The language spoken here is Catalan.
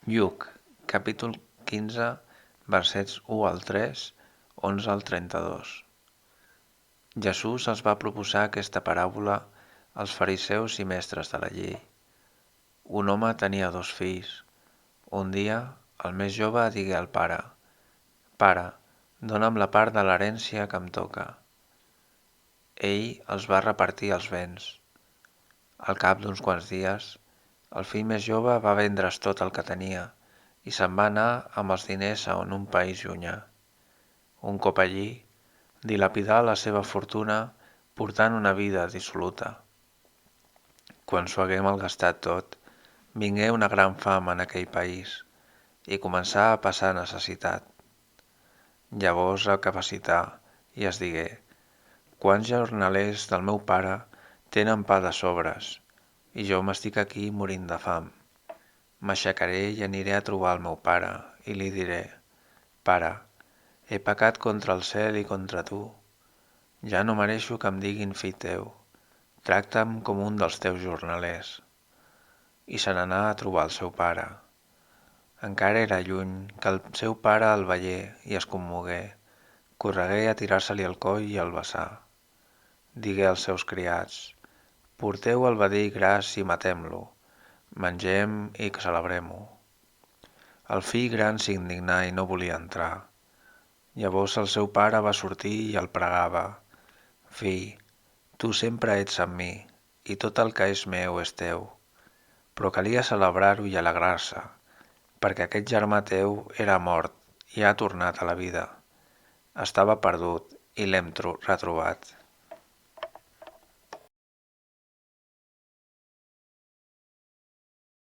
Lluc, capítol 15, versets 1 al 3, 11 al 32. Jesús els va proposar aquesta paràbola als fariseus i mestres de la llei. Un home tenia 2 fills. Un dia, el més jove digué al pare: «Pare, dona'm la part de l'herència que em toca». Ell els va repartir els béns. Al cap d'uns quants dies, el fill més jove va vendre's tot el que tenia i se'n va anar amb els diners a un país llunyà. Un cop allí, dilapidà la seva fortuna portant una vida dissoluta. Quan s'ho hagué malgastat tot, vingué una gran fam en aquell país i començà a passar necessitat. Llavors recapacità i es digué: «Quants jornalers del meu pare tenen pa de sobres i jo m'estic aquí morint de fam. M'aixecaré i aniré a trobar el meu pare i li diré: Pare, he pecat contra el cel i contra tu. Ja no mereixo que em diguin fill teu. Tracta'm com un dels teus jornalers». I se n'anà a trobar el seu pare. Encara era lluny que el seu pare el veié i es commogué. Corregué a tirar-se-li al coll i el besà. Digué als seus criats: «Porteu el vedell gras i matem-lo. Mengem i celebrem-ho». El fill gran s'indignà i no volia entrar. Llavors el seu pare va sortir i el pregava: «Fill, tu sempre ets amb mi, i tot el que és meu és teu». Però calia celebrar-ho i alegrar-se, perquè aquest germà teu era mort i ha tornat a la vida. Estava perdut i l'hem retrobat.